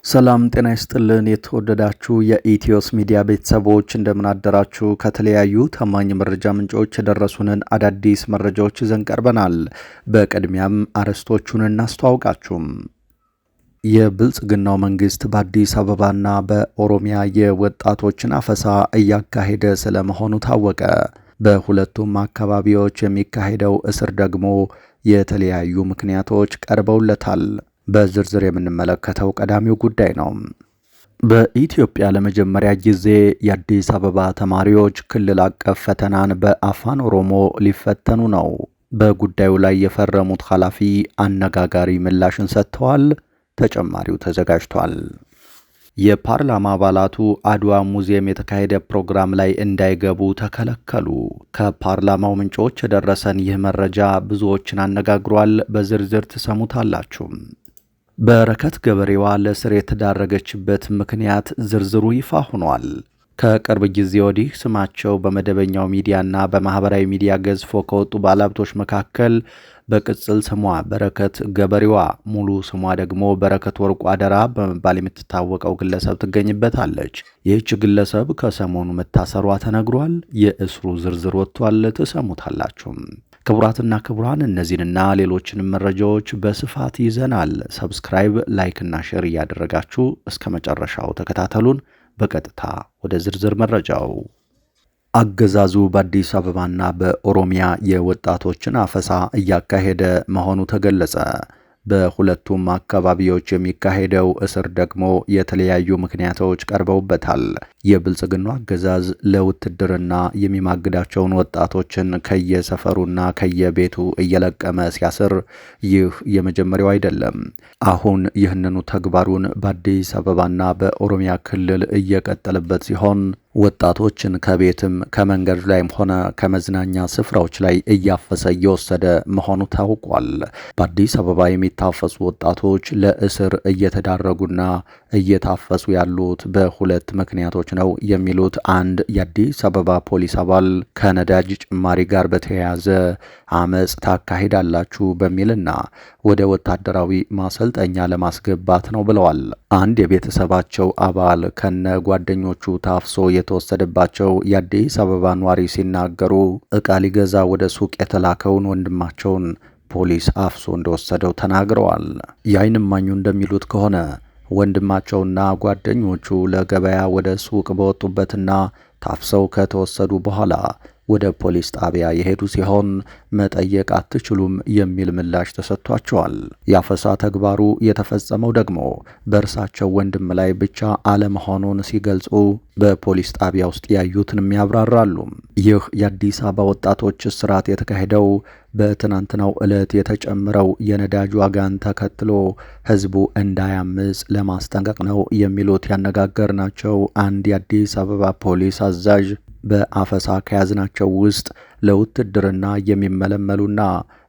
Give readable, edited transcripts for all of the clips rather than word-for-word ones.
ሰላም ጤና ይስጥልን። የተወደዳችሁ የኢትዮስ ሚዲያ ቤተሰቦች እንደምን አደራችሁ? ከተለያዩ ታማኝ መረጃ ምንጮች የደረሱንን አዳዲስ መረጃዎች ይዘን ቀርበናል። በቅድሚያም አርዕስቶቹን እናስተዋውቃችሁም። የብልጽግናው መንግስት በአዲስ አበባና በኦሮሚያ የወጣቶችን አፈሳ እያካሄደ ስለመሆኑ ታወቀ። በሁለቱም አካባቢዎች የሚካሄደው እስር ደግሞ የተለያዩ ምክንያቶች ቀርበውለታል። በዝርዝር የምንመለከተው ቀዳሚው ጉዳይ ነው። በኢትዮጵያ ለመጀመሪያ ጊዜ የአዲስ አበባ ተማሪዎች ክልል አቀፍ ፈተናን በአፋን ኦሮሞ ሊፈተኑ ነው። በጉዳዩ ላይ የፈረሙት ኃላፊ አነጋጋሪ ምላሽን ሰጥተዋል። ተጨማሪው ተዘጋጅቷል። የፓርላማ አባላቱ አድዋ ሙዚየም የተካሄደ ፕሮግራም ላይ እንዳይገቡ ተከለከሉ። ከፓርላማው ምንጮች የደረሰን ይህ መረጃ ብዙዎችን አነጋግሯል። በዝርዝር ትሰሙታላችሁ። በረከት ገበሬዋ ለእስር የተዳረገችበት ምክንያት ዝርዝሩ ይፋ ሆኗል። ከቅርብ ጊዜ ወዲህ ስማቸው በመደበኛው ሚዲያና በማህበራዊ ሚዲያ ገዝፎ ከወጡ ባለሀብቶች መካከል በቅጽል ስሟ በረከት ገበሬዋ፣ ሙሉ ስሟ ደግሞ በረከት ወርቁ አደራ በመባል የምትታወቀው ግለሰብ ትገኝበታለች። ይህች ግለሰብ ከሰሞኑ መታሰሯ ተነግሯል። የእስሩ ዝርዝር ወጥቷል። ትሰሙታላችሁ። ክቡራትና ክቡራን እነዚህንና ሌሎችንም መረጃዎች በስፋት ይዘናል። ሰብስክራይብ፣ ላይክ እና ሼር እያደረጋችሁ እስከ መጨረሻው ተከታተሉን። በቀጥታ ወደ ዝርዝር መረጃው። አገዛዙ በአዲስ አበባና በኦሮሚያ የወጣቶችን አፈሳ እያካሄደ መሆኑ ተገለጸ። በሁለቱም አካባቢዎች የሚካሄደው እስር ደግሞ የተለያዩ ምክንያቶች ቀርበውበታል። የብልጽግናው አገዛዝ ለውትድርና የሚማግዳቸውን ወጣቶችን ከየሰፈሩና ከየቤቱ እየለቀመ ሲያስር ይህ የመጀመሪያው አይደለም። አሁን ይህንኑ ተግባሩን በአዲስ አበባና በኦሮሚያ ክልል እየቀጠለበት ሲሆን ወጣቶችን ከቤትም ከመንገድ ላይም ሆነ ከመዝናኛ ስፍራዎች ላይ እያፈሰ እየወሰደ መሆኑ ታውቋል። በአዲስ አበባ የሚታፈሱ ወጣቶች ለእስር እየተዳረጉና እየታፈሱ ያሉት በሁለት ምክንያቶች ነው የሚሉት አንድ የአዲስ አበባ ፖሊስ አባል ከነዳጅ ጭማሪ ጋር በተያያዘ አመፅ ታካሂዳላችሁ በሚልና ወደ ወታደራዊ ማሰልጠኛ ለማስገባት ነው ብለዋል። አንድ የቤተሰባቸው አባል ከነ ጓደኞቹ ታፍሶ የተወሰደባቸው የአዲስ አበባ ኗሪ ሲናገሩ ዕቃ ሊገዛ ወደ ሱቅ የተላከውን ወንድማቸውን ፖሊስ አፍሶ እንደወሰደው ተናግረዋል። የዓይን እማኙ እንደሚሉት ከሆነ ወንድማቸውና ጓደኞቹ ለገበያ ወደ ሱቅ በወጡበትና ታፍሰው ከተወሰዱ በኋላ ወደ ፖሊስ ጣቢያ የሄዱ ሲሆን መጠየቅ አትችሉም የሚል ምላሽ ተሰጥቷቸዋል። የአፈሳ ተግባሩ የተፈጸመው ደግሞ በእርሳቸው ወንድም ላይ ብቻ አለመሆኑን ሲገልጹ በፖሊስ ጣቢያ ውስጥ ያዩትንም ያብራራሉ። ይህ የአዲስ አበባ ወጣቶች እስራት የተካሄደው በትናንትናው ዕለት የተጨመረው የነዳጅ ዋጋን ተከትሎ ሕዝቡ እንዳያምፅ ለማስጠንቀቅ ነው የሚሉት ያነጋገርናቸው አንድ የአዲስ አበባ ፖሊስ አዛዥ በአፈሳ ከያዝናቸው ውስጥ ለውትድርና የሚመለመሉና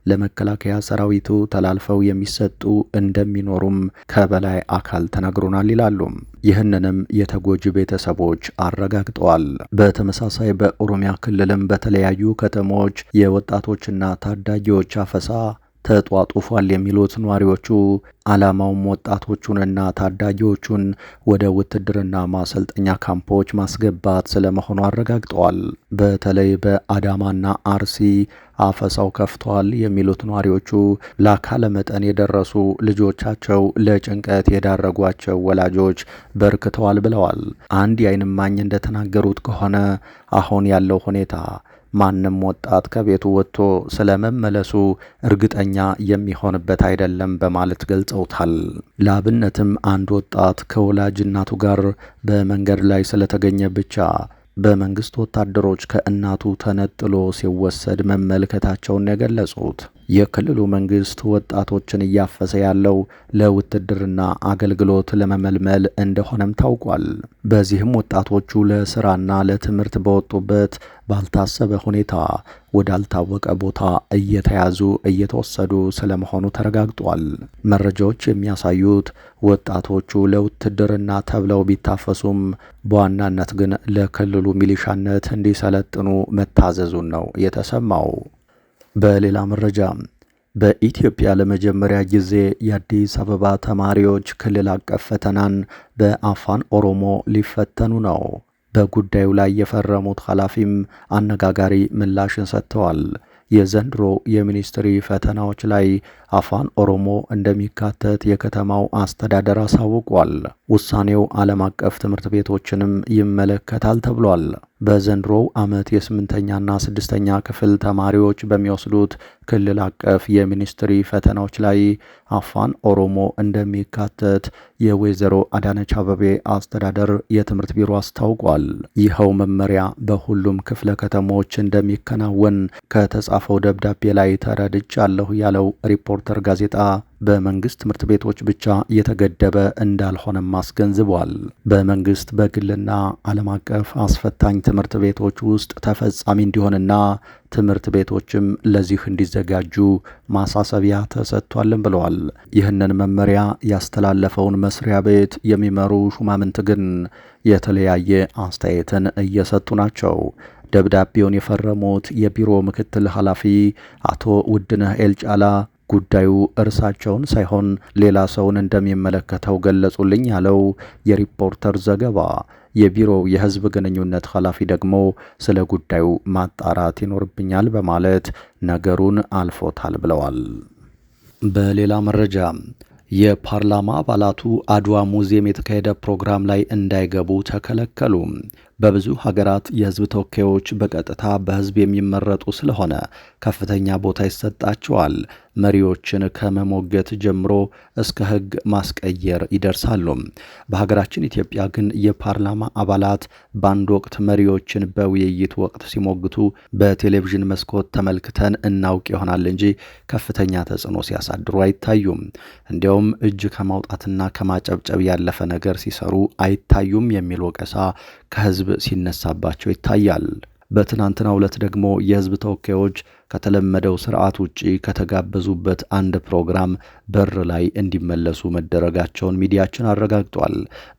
ለመከላከያ ሰራዊቱ ተላልፈው የሚሰጡ እንደሚኖሩም ከበላይ አካል ተነግሮናል ይላሉ። ይህንንም የተጎጂ ቤተሰቦች አረጋግጠዋል። በተመሳሳይ በኦሮሚያ ክልልም በተለያዩ ከተሞች የወጣቶችና ታዳጊዎች አፈሳ ተጧጡፏል የሚሉት ነዋሪዎቹ ዓላማውም ወጣቶቹንና ታዳጊዎቹን ወደ ውትድርና ማሰልጠኛ ካምፖች ማስገባት ስለመሆኑ አረጋግጠዋል። በተለይ በአዳማና አርሲ አፈሳው ከፍቷል የሚሉት ነዋሪዎቹ ለአካለ መጠን የደረሱ ልጆቻቸው ለጭንቀት የዳረጓቸው ወላጆች በርክተዋል ብለዋል። አንድ የዓይን እማኝ እንደተናገሩት ከሆነ አሁን ያለው ሁኔታ ማንም ወጣት ከቤቱ ወጥቶ ስለመመለሱ እርግጠኛ የሚሆንበት አይደለም በማለት ገልጸውታል። ለአብነትም አንድ ወጣት ከወላጅ እናቱ ጋር በመንገድ ላይ ስለተገኘ ብቻ በመንግስት ወታደሮች ከእናቱ ተነጥሎ ሲወሰድ መመልከታቸውን የገለጹት የክልሉ መንግስት ወጣቶችን እያፈሰ ያለው ለውትድርና አገልግሎት ለመመልመል እንደሆነም ታውቋል። በዚህም ወጣቶቹ ለስራና ለትምህርት በወጡበት ባልታሰበ ሁኔታ ወዳልታወቀ ቦታ እየተያዙ እየተወሰዱ ስለመሆኑ ተረጋግጧል። መረጃዎች የሚያሳዩት ወጣቶቹ ለውትድርና ተብለው ቢታፈሱም በዋናነት ግን ለክልሉ ሚሊሻነት እንዲሰለጥኑ መታዘዙን ነው የተሰማው። በሌላ መረጃ በኢትዮጵያ ለመጀመሪያ ጊዜ የአዲስ አበባ ተማሪዎች ክልል አቀፍ ፈተናን በአፋን ኦሮሞ ሊፈተኑ ነው። በጉዳዩ ላይ የፈረሙት ኃላፊም አነጋጋሪ ምላሽን ሰጥተዋል። የዘንድሮ የሚኒስትሪ ፈተናዎች ላይ አፋን ኦሮሞ እንደሚካተት የከተማው አስተዳደር አሳውቋል። ውሳኔው ዓለም አቀፍ ትምህርት ቤቶችንም ይመለከታል ተብሏል። በዘንድሮው ዓመት የስምንተኛና ስድስተኛ ክፍል ተማሪዎች በሚወስዱት ክልል አቀፍ የሚኒስትሪ ፈተናዎች ላይ አፋን ኦሮሞ እንደሚካተት የወይዘሮ አዳነች አበቤ አስተዳደር የትምህርት ቢሮ አስታውቋል። ይኸው መመሪያ በሁሉም ክፍለ ከተሞች እንደሚከናወን ከተጻፈው ደብዳቤ ላይ ተረድቻለሁ ያለው ሪፖርተር ጋዜጣ በመንግስት ትምህርት ቤቶች ብቻ የተገደበ እንዳልሆነም አስገንዝቧል። በመንግስት በግልና ዓለም አቀፍ አስፈታኝ ትምህርት ቤቶች ውስጥ ተፈጻሚ እንዲሆንና ትምህርት ቤቶችም ለዚህ እንዲዘጋጁ ማሳሰቢያ ተሰጥቷልም ብለዋል። ይህንን መመሪያ ያስተላለፈውን መስሪያ ቤት የሚመሩ ሹማምንት ግን የተለያየ አስተያየትን እየሰጡ ናቸው። ደብዳቤውን የፈረሙት የቢሮ ምክትል ኃላፊ አቶ ውድነህ ኤልጫላ ጉዳዩ እርሳቸውን ሳይሆን ሌላ ሰውን እንደሚመለከተው ገለጹልኝ ያለው የሪፖርተር ዘገባ፣ የቢሮው የሕዝብ ግንኙነት ኃላፊ ደግሞ ስለ ጉዳዩ ማጣራት ይኖርብኛል በማለት ነገሩን አልፎታል ብለዋል። በሌላ መረጃ የፓርላማ አባላቱ አድዋ ሙዚየም የተካሄደ ፕሮግራም ላይ እንዳይገቡ ተከለከሉ። በብዙ ሀገራት የህዝብ ተወካዮች በቀጥታ በህዝብ የሚመረጡ ስለሆነ ከፍተኛ ቦታ ይሰጣቸዋል። መሪዎችን ከመሞገት ጀምሮ እስከ ህግ ማስቀየር ይደርሳሉ። በሀገራችን ኢትዮጵያ ግን የፓርላማ አባላት በአንድ ወቅት መሪዎችን በውይይት ወቅት ሲሞግቱ በቴሌቪዥን መስኮት ተመልክተን እናውቅ ይሆናል እንጂ ከፍተኛ ተጽዕኖ ሲያሳድሩ አይታዩም። እንዲያውም እጅ ከማውጣትና ከማጨብጨብ ያለፈ ነገር ሲሰሩ አይታዩም የሚል ወቀሳ ከህዝብ ሲነሳባቸው ይታያል። በትናንትናው ዕለት ደግሞ የህዝብ ተወካዮች ከተለመደው ስርዓት ውጪ ከተጋበዙበት አንድ ፕሮግራም በር ላይ እንዲመለሱ መደረጋቸውን ሚዲያችን አረጋግጧል።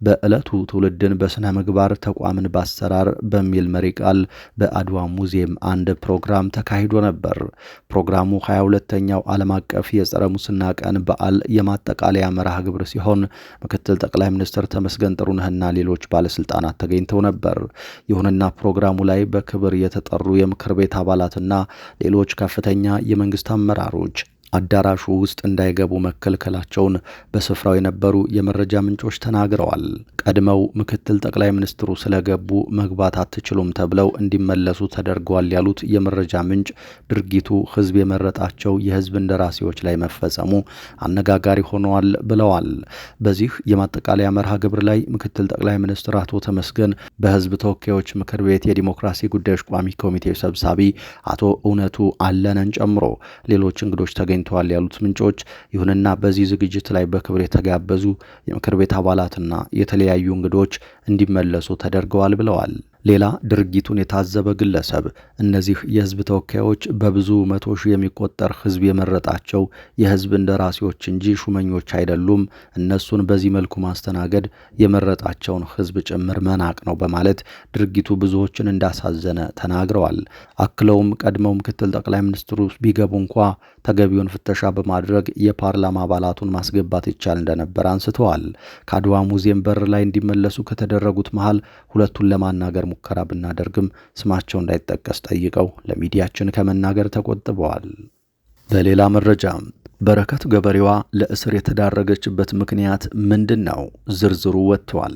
በዕለቱ ትውልድን በስነ ምግባር ተቋምን በአሰራር በሚል መሪ ቃል በአድዋ ሙዚየም አንድ ፕሮግራም ተካሂዶ ነበር። ፕሮግራሙ 22ኛው ዓለም አቀፍ የጸረ ሙስና ቀን በዓል የማጠቃለያ መርሃ ግብር ሲሆን ምክትል ጠቅላይ ሚኒስትር ተመስገን ጥሩነህና ሌሎች ባለስልጣናት ተገኝተው ነበር። ይሁንና ፕሮግራሙ ላይ በክብር የተጠሩ የምክር ቤት አባላትና ሌሎች ከፍተኛ የመንግስት አመራሮች አዳራሹ ውስጥ እንዳይገቡ መከልከላቸውን በስፍራው የነበሩ የመረጃ ምንጮች ተናግረዋል። ቀድመው ምክትል ጠቅላይ ሚኒስትሩ ስለገቡ መግባት አትችሉም ተብለው እንዲመለሱ ተደርገዋል ያሉት የመረጃ ምንጭ ድርጊቱ ህዝብ የመረጣቸው የህዝብ እንደራሴዎች ላይ መፈጸሙ አነጋጋሪ ሆነዋል ብለዋል። በዚህ የማጠቃለያ መርሃ ግብር ላይ ምክትል ጠቅላይ ሚኒስትር አቶ ተመስገን በህዝብ ተወካዮች ምክር ቤት የዲሞክራሲ ጉዳዮች ቋሚ ኮሚቴ ሰብሳቢ አቶ እውነቱ አለነን ጨምሮ ሌሎች እንግዶች ተገኝተዋል ያሉት ምንጮች፣ ይሁንና በዚህ ዝግጅት ላይ በክብር የተጋበዙ የምክር ቤት አባላትና የተለያዩ እንግዶች እንዲመለሱ ተደርገዋል ብለዋል። ሌላ ድርጊቱን የታዘበ ግለሰብ እነዚህ የህዝብ ተወካዮች በብዙ መቶ ሺህ የሚቆጠር ህዝብ የመረጣቸው የህዝብ እንደራሴዎች እንጂ ሹመኞች አይደሉም፣ እነሱን በዚህ መልኩ ማስተናገድ የመረጣቸውን ህዝብ ጭምር መናቅ ነው በማለት ድርጊቱ ብዙዎችን እንዳሳዘነ ተናግረዋል። አክለውም ቀድመው ምክትል ጠቅላይ ሚኒስትሩ ቢገቡ እንኳ ተገቢውን ፍተሻ በማድረግ የፓርላማ አባላቱን ማስገባት ይቻል እንደነበር አንስተዋል። ከአድዋ ሙዚየም በር ላይ እንዲመለሱ ከተደረጉት መሃል ሁለቱን ለማናገር ሙከራ ብናደርግም ስማቸው እንዳይጠቀስ ጠይቀው ለሚዲያችን ከመናገር ተቆጥበዋል። በሌላ መረጃ በረከት ገበሬዋ ለእስር የተዳረገችበት ምክንያት ምንድን ነው? ዝርዝሩ ወጥቷል።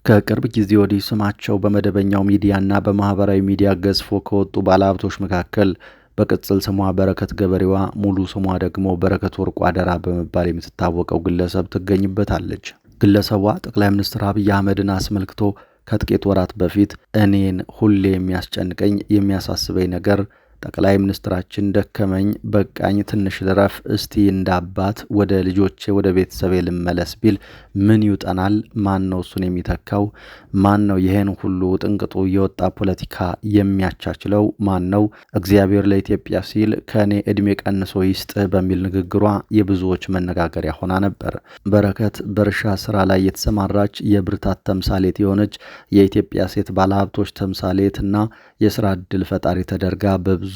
ከቅርብ ጊዜ ወዲህ ስማቸው በመደበኛው ሚዲያና በማህበራዊ ሚዲያ ገዝፎ ከወጡ ባለሀብቶች መካከል በቅጽል ስሟ በረከት ገበሬዋ ሙሉ ስሟ ደግሞ በረከት ወርቁ አደራ በመባል የምትታወቀው ግለሰብ ትገኝበታለች። ግለሰቧ ጠቅላይ ሚኒስትር አብይ አህመድን አስመልክቶ ከጥቂት ወራት በፊት እኔን ሁሌ የሚያስጨንቀኝ የሚያሳስበኝ ነገር ጠቅላይ ሚኒስትራችን ደከመኝ፣ በቃኝ፣ ትንሽ ልረፍ፣ እስቲ እንዳባት ወደ ልጆቼ ወደ ቤተሰቤ ልመለስ ቢል ምን ይውጠናል? ማን ነው እሱን የሚተካው? ማን ነው ይሄን ሁሉ ጥንቅጡ የወጣ ፖለቲካ የሚያቻችለው? ማን ነው? እግዚአብሔር ለኢትዮጵያ ሲል ከእኔ ዕድሜ ቀንሶ ይስጥ በሚል ንግግሯ የብዙዎች መነጋገሪያ ሆና ነበር። በረከት በእርሻ ስራ ላይ የተሰማራች የብርታት ተምሳሌት የሆነች የኢትዮጵያ ሴት ባለሀብቶች ተምሳሌት እና የስራ ዕድል ፈጣሪ ተደርጋ በብዙዎች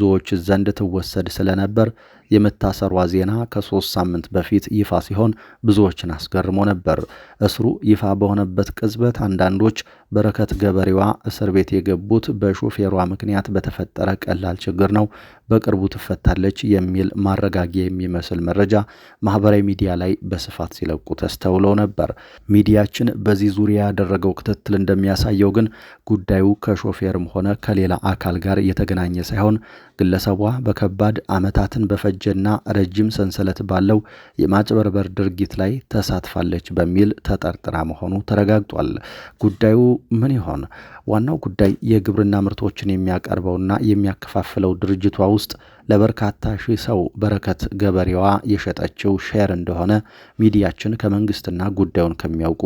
ዘንድ ትወሰድ ስለነበር የመታሰሯ ዜና ከ3 ሳምንት በፊት ይፋ ሲሆን ብዙዎችን አስገርሞ ነበር። እስሩ ይፋ በሆነበት ቅጽበት አንዳንዶች በረከት ገበሬዋ እስር ቤት የገቡት በሾፌሯ ምክንያት በተፈጠረ ቀላል ችግር ነው፣ በቅርቡ ትፈታለች የሚል ማረጋጊያ የሚመስል መረጃ ማህበራዊ ሚዲያ ላይ በስፋት ሲለቁ ተስተውለው ነበር። ሚዲያችን በዚህ ዙሪያ ያደረገው ክትትል እንደሚያሳየው ግን ጉዳዩ ከሾፌርም ሆነ ከሌላ አካል ጋር የተገናኘ ሳይሆን ግለሰቧ በከባድ ዓመታትን በፈጀና ረጅም ሰንሰለት ባለው የማጭበርበር ድርጊት ላይ ተሳትፋለች በሚል ተጠርጥራ መሆኑ ተረጋግጧል። ጉዳዩ ምን ይሆን? ዋናው ጉዳይ የግብርና ምርቶችን የሚያቀርበውና የሚያከፋፍለው ድርጅቷ ውስጥ ለበርካታ ሺህ ሰው በረከት ገበሬዋ የሸጠችው ሼር እንደሆነ ሚዲያችን ከመንግስትና ጉዳዩን ከሚያውቁ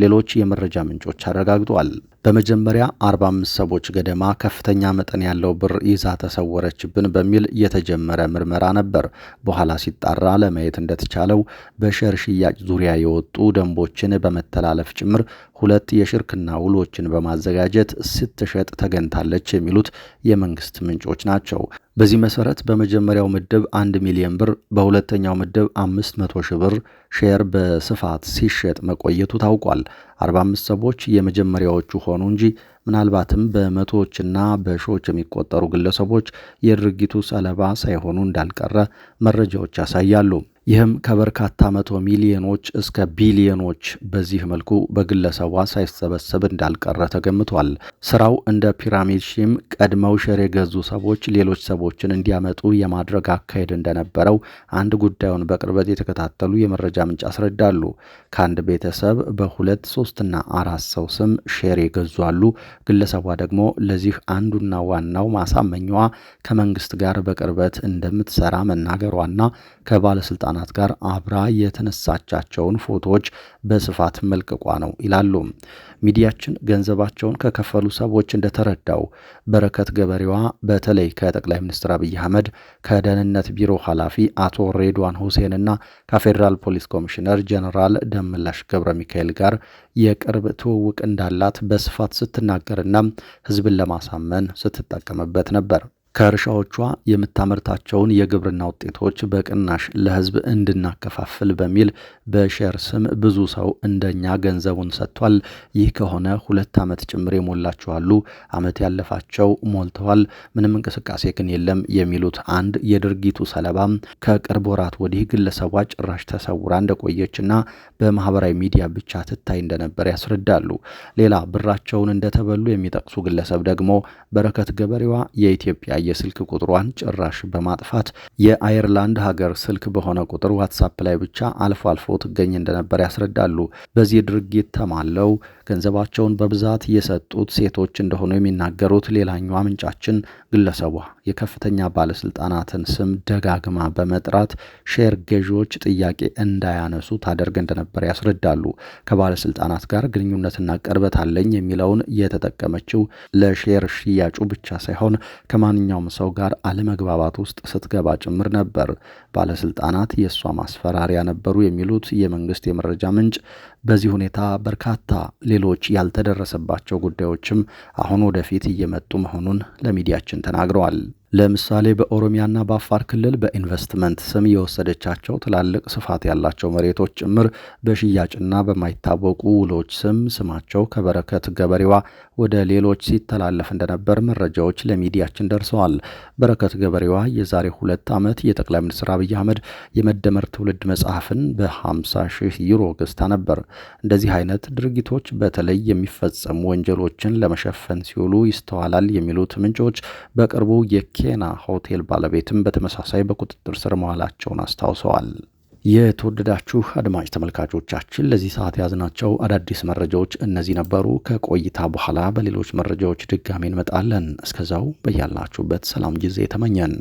ሌሎች የመረጃ ምንጮች አረጋግጧል። በመጀመሪያ 45 ሰዎች ገደማ ከፍተኛ መጠን ያለው ብር ይዛ ተሰወረችብን በሚል የተጀመረ ምርመራ ነበር። በኋላ ሲጣራ ለማየት እንደተቻለው በሼር ሽያጭ ዙሪያ የወጡ ደንቦችን በመተላለፍ ጭምር 2 የሽርክና ውሎችን በማዘጋጀት ስትሸጥ ተገኝታለች የሚሉት የመንግስት ምንጮች ናቸው። በዚህ መሰረት በመጀመሪያው ምድብ 1 ሚሊዮን ብር፣ በሁለተኛው ምድብ 500 ሺህ ብር ሼር በስፋት ሲሸጥ መቆየቱ ታውቋል። 45 ሰዎች የመጀመሪያዎቹ ሆኑ እንጂ ምናልባትም በመቶዎችና በሺዎች የሚቆጠሩ ግለሰቦች የድርጊቱ ሰለባ ሳይሆኑ እንዳልቀረ መረጃዎች ያሳያሉ። ይህም ከበርካታ መቶ ሚሊዮኖች እስከ ቢሊዮኖች በዚህ መልኩ በግለሰቧ ሳይሰበሰብ እንዳልቀረ ተገምቷል። ስራው እንደ ፒራሚድ ሺም ቀድመው ሼር የገዙ ሰዎች ሌሎች ሰዎችን እንዲያመጡ የማድረግ አካሄድ እንደነበረው አንድ ጉዳዩን በቅርበት የተከታተሉ የመረጃ ምንጭ ያስረዳሉ። ከአንድ ቤተሰብ በ2፣ 3 እና 4 ሰው ስም ሼር የገዙ አሉ። ግለሰቧ ደግሞ ለዚህ አንዱና ዋናው ማሳመኛዋ ከመንግስት ጋር በቅርበት እንደምትሰራ መናገሯና ከባለስልጣናት ጋር አብራ የተነሳቻቸውን ፎቶዎች በስፋት መልቀቋ ነው ይላሉ። ሚዲያችን ገንዘባቸውን ከከፈሉ ሰዎች እንደተረዳው በረከት ገበሬዋ በተለይ ከጠቅላይ ሚኒስትር አብይ አህመድ ከደህንነት ቢሮ ኃላፊ አቶ ሬድዋን ሁሴንና ከፌዴራል ፖሊስ ኮሚሽነር ጀነራል ደመላሽ ገብረ ሚካኤል ጋር የቅርብ ትውውቅ እንዳላት በስፋት ስትናገርና ህዝብን ለማሳመን ስትጠቀምበት ነበር። ከእርሻዎቿ የምታመርታቸውን የግብርና ውጤቶች በቅናሽ ለህዝብ እንድናከፋፍል በሚል በሼር ስም ብዙ ሰው እንደኛ ገንዘቡን ሰጥቷል። ይህ ከሆነ 2 ዓመት ጭምር የሞላቸው አሉ፣ ዓመት ያለፋቸው ሞልተዋል፣ ምንም እንቅስቃሴ ግን የለም የሚሉት አንድ የድርጊቱ ሰለባ ከቅርብ ወራት ወዲህ ግለሰቧ ጭራሽ ተሰውራ እንደቆየችና በማህበራዊ ሚዲያ ብቻ ትታይ እንደነበር ያስረዳሉ። ሌላ ብራቸውን እንደተበሉ የሚጠቅሱ ግለሰብ ደግሞ በረከት ገበሬዋ የኢትዮጵያ የስልክ ቁጥሯን ጭራሽ በማጥፋት የአየርላንድ ሀገር ስልክ በሆነ ቁጥር ዋትሳፕ ላይ ብቻ አልፎ አልፎ ትገኝ እንደነበር ያስረዳሉ። በዚህ ድርጊት ተማለው ገንዘባቸውን በብዛት የሰጡት ሴቶች እንደሆኑ የሚናገሩት ሌላኛዋ ምንጫችን ግለሰቧ የከፍተኛ ባለስልጣናትን ስም ደጋግማ በመጥራት ሼር ገዢዎች ጥያቄ እንዳያነሱ ታደርግ እንደነበር ያስረዳሉ። ከባለስልጣናት ጋር ግንኙነትና ቅርበት አለኝ የሚለውን የተጠቀመችው ለሼር ሽያጩ ብቻ ሳይሆን ከማንኛውም ሰው ጋር አለመግባባት ውስጥ ስትገባ ጭምር ነበር። ባለስልጣናት የእሷ ማስፈራሪያ ነበሩ የሚሉት የመንግስት የመረጃ ምንጭ በዚህ ሁኔታ በርካታ ሌሎች ያልተደረሰባቸው ጉዳዮችም አሁን ወደፊት እየመጡ መሆኑን ለሚዲያችን ተናግረዋል። ለምሳሌ በኦሮሚያና በአፋር ክልል በኢንቨስትመንት ስም የወሰደቻቸው ትላልቅ ስፋት ያላቸው መሬቶች ጭምር በሽያጭና በማይታወቁ ውሎች ስማቸው ከበረከት ገበሬዋ ወደ ሌሎች ሲተላለፍ እንደነበር መረጃዎች ለሚዲያችን ደርሰዋል። በረከት ገበሬዋ የዛሬ 2 ዓመት የጠቅላይ ሚኒስትር አብይ አህመድ የመደመር ትውልድ መጽሐፍን በ50 ሺህ ዩሮ ገዝታ ነበር። እንደዚህ አይነት ድርጊቶች በተለይ የሚፈጸሙ ወንጀሎችን ለመሸፈን ሲውሉ ይስተዋላል የሚሉት ምንጮች በቅርቡ የኬና ሆቴል ባለቤትም በተመሳሳይ በቁጥጥር ስር መዋላቸውን አስታውሰዋል። የተወደዳችሁ አድማጭ ተመልካቾቻችን ለዚህ ሰዓት ያዝናቸው አዳዲስ መረጃዎች እነዚህ ነበሩ። ከቆይታ በኋላ በሌሎች መረጃዎች ድጋሜ እንመጣለን። እስከዛው በያላችሁበት ሰላም ጊዜ ተመኘን።